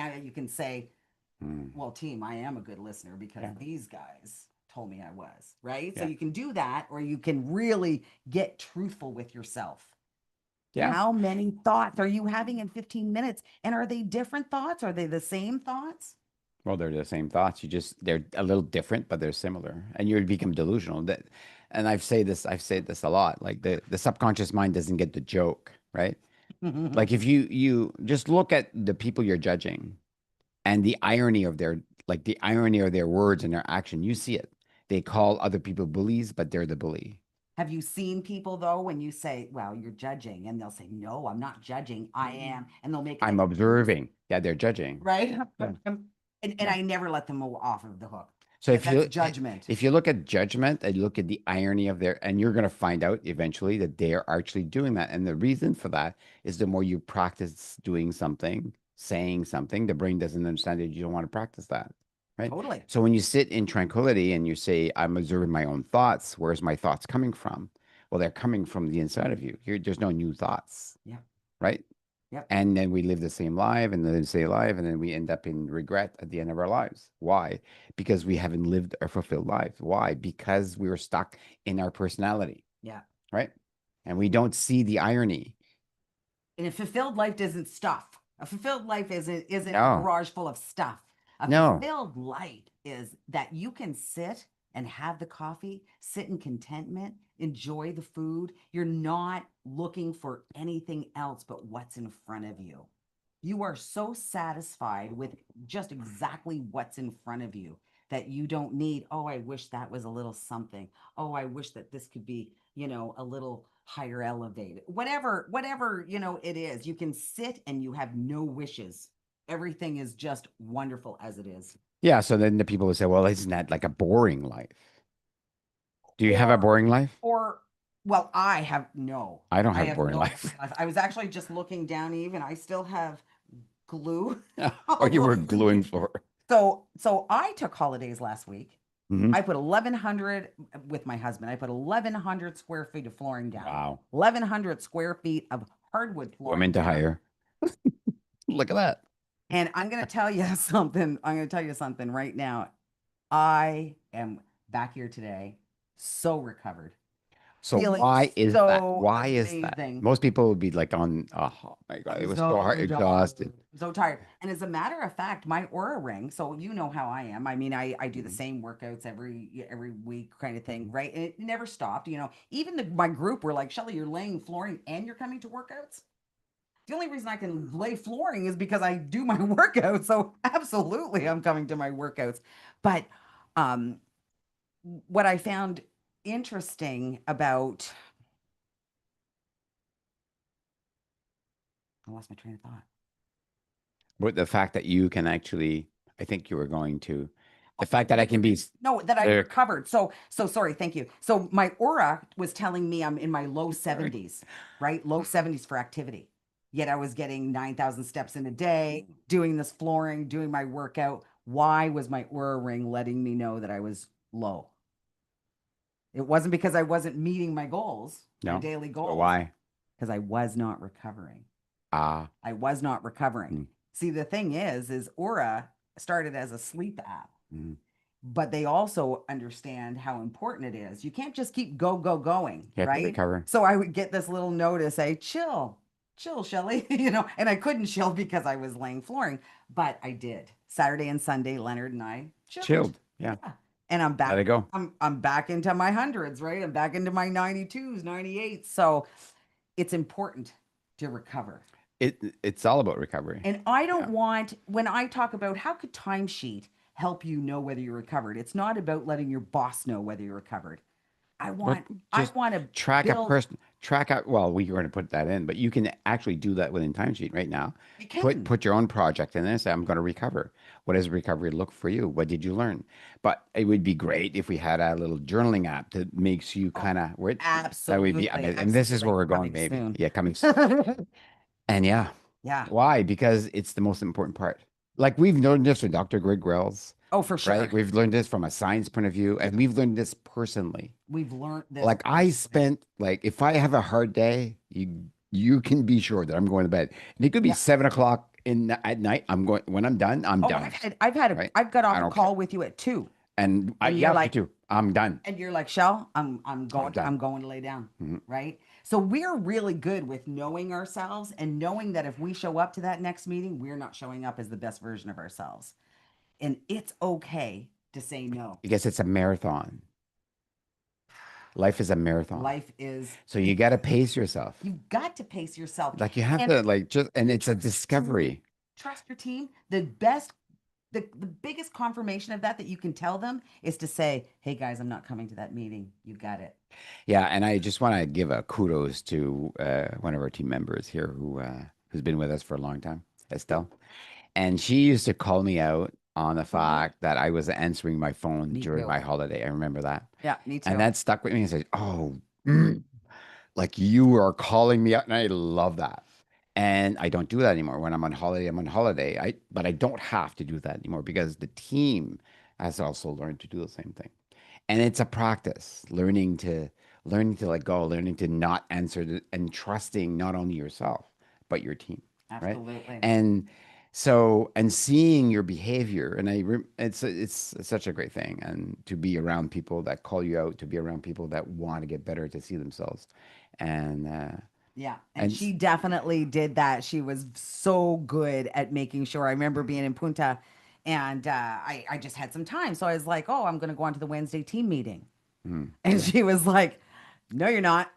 S1: well, team, I am a good listener because these guys told me I was, right? So
S2: Yeah.
S1: you can do that, or you can really get truthful with yourself.
S2: Yeah.
S1: How many thoughts are you having in 15 minutes? And are they different thoughts? Are they the same thoughts?
S2: Well, they're the same thoughts. You just they're a little different, but they're similar, and you become delusional. That, and I've said this a lot. Like the subconscious mind doesn't get the joke, right? Like if you just look at the people you're judging and the irony of their like the irony of their words and their action, you see it. They call other people bullies, but they're the bully.
S1: Have you seen people though when you say, "Well, you're judging," and they'll say, "No, I'm not judging. I am," and they'll make it
S2: I'm
S1: like a joke,
S2: observing. Yeah, they're judging.
S1: right?
S2: Yeah.
S1: And I never let them off of the hook
S2: So
S1: because that's judgment.
S2: if you look at judgment and you look at the irony of their, and you're going to find out eventually that they are actually doing that. And the reason for that is the more you practice doing something, saying something, the brain doesn't understand that you don't want to practice that. Right.
S1: Totally.
S2: So when you sit in tranquility and you say, I'm observing my own thoughts, where's my thoughts coming from? Well, they're coming from the inside of you. There's no new thoughts.
S1: Yeah.
S2: Right.
S1: Yep.
S2: And then we live the same life and then the same life, and then we end up in regret at the end of our lives. Why? Because we haven't lived a fulfilled life. Why? Because we were stuck in our personality,
S1: Yeah.
S2: right? And we don't see the irony.
S1: And a fulfilled life isn't stuff. A fulfilled life isn't a
S2: No,
S1: garage full of stuff. A
S2: no.
S1: fulfilled life is that you can sit and have the coffee, sit in contentment, enjoy the food. You're not looking for anything else but what's in front of you. You are so satisfied with just exactly what's in front of you that you don't need, oh, I wish that was a little something. Oh, I wish that this could be, a little higher elevated. Whatever, it is. You can sit and you have no wishes. Everything is just wonderful as it is.
S2: Yeah. So then the people would say, well, isn't that like a boring life? Do you have a
S1: Or,
S2: boring life?
S1: or, well, I have no,
S2: I don't
S1: I
S2: have a
S1: have
S2: boring
S1: no
S2: life.
S1: life. I was actually just looking down, even. I still have glue
S2: Or
S1: all
S2: you were
S1: over
S2: gluing
S1: me.
S2: for.
S1: So I took holidays last week.
S2: Mhm.
S1: I put 1,100 with my husband. I put 1,100 square feet of flooring down.
S2: Wow.
S1: 1,100 square feet of hardwood
S2: Women
S1: flooring
S2: to
S1: down.
S2: hire. Look at that.
S1: And I'm going to tell you something. I'm going to tell you something right now. I am back here today, so recovered,
S2: So
S1: feeling
S2: why is that?
S1: so
S2: Why is that?
S1: amazing.
S2: Most people would be like on, oh my God, it
S1: I'm
S2: was so hard,
S1: so
S2: exhausted.
S1: tired. So tired. And as a matter of fact, my aura ring, so you know how I am. I mean, I do the
S2: Mhm.
S1: same workouts every week kind of thing, right? And it never stopped. Even my group were like, Shelley, you're laying flooring and you're coming to workouts. The only reason I can lay flooring is because I do my workouts. So absolutely I'm coming to my workouts. But um what I found interesting about I lost my train of thought.
S2: But the fact that you can actually, I think you were going to, the
S1: Oh,
S2: fact that I can be,
S1: no, that I
S2: there.
S1: recovered. So sorry, thank you. So my aura was telling me I'm in my low
S2: Sorry.
S1: 70s, right? Low 70s for activity. Yet I was getting 9,000 steps in a day, doing this flooring, doing my workout. Why was my aura ring letting me know that I was low? It wasn't because I wasn't meeting my goals, my
S2: No.
S1: daily
S2: So
S1: goals,
S2: why?
S1: because I was not recovering.
S2: Ah,
S1: I was not recovering.
S2: mm,
S1: See, the thing is Aura started as a sleep app,
S2: mm.
S1: but they also understand how important it is. You can't just keep going,
S2: You have to
S1: right?
S2: recover.
S1: So I would get this little notice, say, chill, Shelley, and I couldn't chill because I was laying flooring, but I did. Saturday and Sunday, Leonard and I chilled.
S2: Chilled. Yeah.
S1: Yeah. And I'm
S2: Let
S1: back.
S2: it go.
S1: I'm back into my hundreds, right? I'm back into my 92s, 98s. So it's important to recover.
S2: It's all about recovery.
S1: And I don't
S2: Yeah.
S1: want, when I talk about how could timesheet help you know whether you're recovered, it's not about letting your boss know whether you're recovered. I
S2: But
S1: want, I
S2: just
S1: want to
S2: track a
S1: build,
S2: person, track out. Well, we were going to put that in, but you can actually do that within timesheet right now.
S1: you
S2: Put
S1: can.
S2: put your own project in there. Say, I'm going to recover. What does recovery look for you? What did you learn? But it would be great if we had a little journaling app that makes you
S1: Oh,
S2: kind of what that would be.
S1: absolutely.
S2: And this is where
S1: Absolutely.
S2: we're going,
S1: Coming
S2: maybe.
S1: soon.
S2: Yeah, coming. And yeah,
S1: Yeah.
S2: why? Because it's the most important part. Like we've learned this with Dr. Greg Wells,
S1: Oh, for
S2: right?
S1: sure.
S2: We've learned this from a science point of view, and we've learned this personally.
S1: We've learned this
S2: Like I
S1: personally.
S2: spent like if I have a hard day, you can be sure that I'm going to bed. And it could be
S1: Yeah.
S2: 7 o'clock in at night. I'm going when I'm done, I'm
S1: Oh,
S2: done. Right?
S1: I've got
S2: I
S1: off a
S2: don't care.
S1: call with you at 2
S2: And
S1: and you're
S2: yeah, me
S1: like,
S2: too. I'm done.
S1: and you're like, Shell,
S2: I'm done.
S1: I'm going to lay down,
S2: Mhm.
S1: right? So we're really good with knowing ourselves and knowing that if we show up to that next meeting, we're not showing up as the best version of ourselves. And it's okay to say no.
S2: Because it's a marathon. Life is a marathon.
S1: Life is,
S2: So you got to pace yourself.
S1: you've got to pace yourself.
S2: Like you have
S1: And
S2: to like just, and it's a discovery.
S1: trust your team. The biggest confirmation of that you can tell them is to say, hey guys, I'm not coming to that meeting. You got it.
S2: Yeah, and I just want to give a kudos to one of our team members here who's been with us for a long time, Estelle. And she used to call me out on the fact that I was answering my phone
S1: Me
S2: during
S1: too.
S2: my holiday. I remember that.
S1: Yeah, me
S2: And
S1: too.
S2: that stuck with me and said, "Oh, like you are calling me out." And I love that. And I don't do that anymore. When I'm on holiday, I'm on holiday. But I don't have to do that anymore because the team has also learned to do the same thing. And it's a practice, learning to let go, learning to not answer and trusting not only yourself, but your team, right?
S1: Absolutely.
S2: And and seeing your behavior, and it's such a great thing, and to be around people that call you out, to be around people that want to get better, to see themselves, and
S1: Yeah, and
S2: and
S1: she
S2: s-
S1: definitely did that. She was so good at making sure. I remember being in Punta, and I just had some time, so I was like, "Oh, I'm going to go on to the Wednesday team meeting," and
S2: yeah.
S1: she was like, "No, you're not."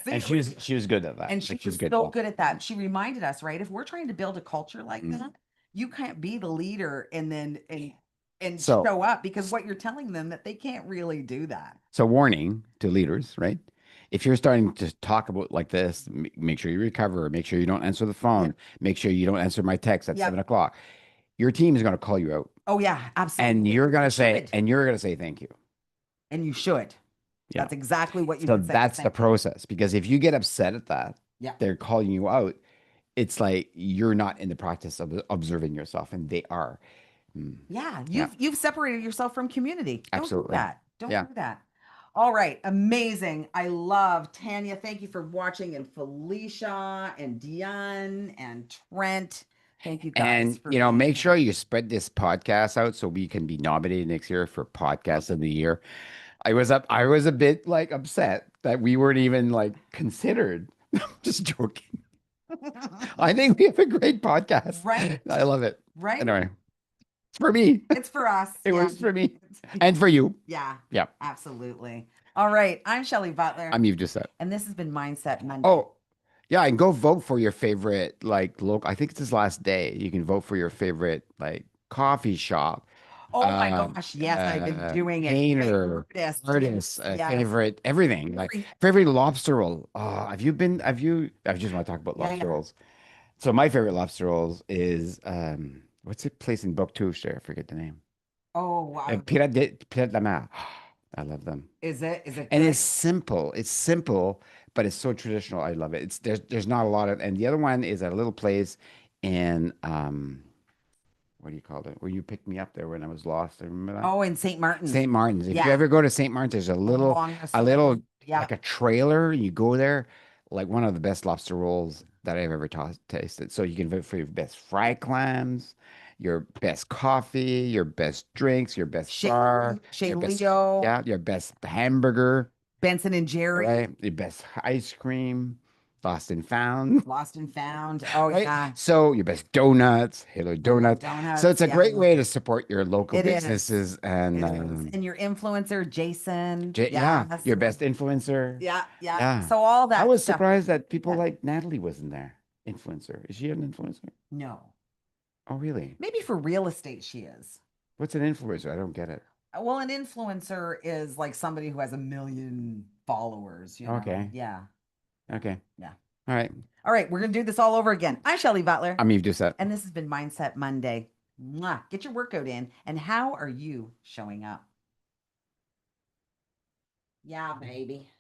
S2: And
S1: Seriously.
S2: she was good at that.
S1: And
S2: Like
S1: she
S2: she's
S1: was
S2: good at
S1: so
S2: that.
S1: good at that. She reminded us, right? If we're trying to build a culture like
S2: Mm.
S1: that, you can't be the leader and then and
S2: So
S1: show up because what you're telling them that they can't really do that.
S2: So, warning to leaders, right? If you're starting to talk about like this, make sure you recover, make sure you don't answer the
S1: Yeah.
S2: phone, make sure you don't answer my text at
S1: Yep.
S2: 7 o'clock. Your team is going to call you out,
S1: Oh yeah,
S2: and
S1: absolutely.
S2: you're going to say thank you.
S1: And you should.
S2: Yeah.
S1: That's exactly what you
S2: So
S1: should say.
S2: that's the process because if you get upset at that,
S1: Yeah.
S2: they're calling you out. It's like you're not in the practice of observing yourself, and they are. Mm,
S1: Yeah,
S2: yeah,
S1: you've separated yourself from community. Don't do
S2: absolutely.
S1: that. Don't
S2: Yeah.
S1: do that. All right, amazing. I love Tanya. Thank you for watching, and Felicia and Dion and Trent. Thank you guys
S2: And
S1: for being
S2: make sure
S1: here.
S2: you spread this podcast out so we can be nominated next year for podcast of the year. I was a bit like upset that we weren't even like considered. Just joking. I think we have a great podcast.
S1: Right?
S2: I love it.
S1: Right?
S2: Anyway, it's for me.
S1: It's for us.
S2: It
S1: Yeah.
S2: was for me and for you.
S1: Yeah,
S2: Yeah.
S1: absolutely. All right, I'm Shelley Butler,
S2: I'm Yves Doucet.
S1: and this has been Mindset Monday.
S2: Oh, yeah, and go vote for your favorite like local. I think it's his last day. You can vote for your favorite like coffee shop,
S1: Oh my gosh, yes, I've been doing it.
S2: painter,
S1: Artist,
S2: artist,
S1: yes.
S2: favorite everything. Like
S1: Every,
S2: favorite lobster roll. Oh, have you? I just want to talk about
S1: yeah,
S2: lobster
S1: yeah.
S2: rolls. So my favorite lobster rolls is what's the place in Bouctouche there? I forget the name.
S1: Oh, wow.
S2: Pirat de Mar. I love them.
S1: Is it
S2: And
S1: good?
S2: it's simple. It's simple, but it's so traditional. I love it. It's there's not a lot of, and the other one is a little place in what do you call it? Where you picked me up there when I was lost. I remember that.
S1: Oh, in St. Martin's.
S2: St. Martin's. If you
S1: Yeah,
S2: ever go to St. Martin's, there's
S1: along the
S2: a
S1: slope.
S2: little
S1: Yeah.
S2: like a trailer. You go there, like one of the best lobster rolls that I've ever tasted. So you can vote for your best fried clams, your best coffee, your best drinks, your best bar,
S1: Shea
S2: your best
S1: Leo,
S2: yeah, your best hamburger.
S1: Benson and
S2: All
S1: Jerry,
S2: right, your best ice cream, lost and found,
S1: Lost and Found. Oh,
S2: right?
S1: yeah.
S2: So your best donuts, Halo
S1: Hello
S2: Donuts. So it's
S1: Donuts.
S2: a
S1: Yeah,
S2: great way to support your local
S1: it is.
S2: businesses and
S1: It is. And your influencer, Jason.
S2: Yeah,
S1: Yes.
S2: your best influencer.
S1: Yeah, yeah.
S2: Yeah.
S1: So all
S2: I
S1: that
S2: was
S1: stuff.
S2: surprised that people
S1: Yeah.
S2: like Natalie wasn't there. Influencer. Is she an influencer?
S1: No.
S2: Oh, really?
S1: Maybe for real estate she is.
S2: What's an influencer? I don't get it.
S1: Well, an influencer is like somebody who has a million followers, you know.
S2: Okay.
S1: Yeah.
S2: Okay.
S1: Yeah.
S2: All right.
S1: All right, we're gonna do this all over again. I'm Shelley Butler,
S2: I'm Yves Doucet.
S1: and this has been Mindset Monday. Mwah. Get your workout in. And how are you showing up? Yeah, baby.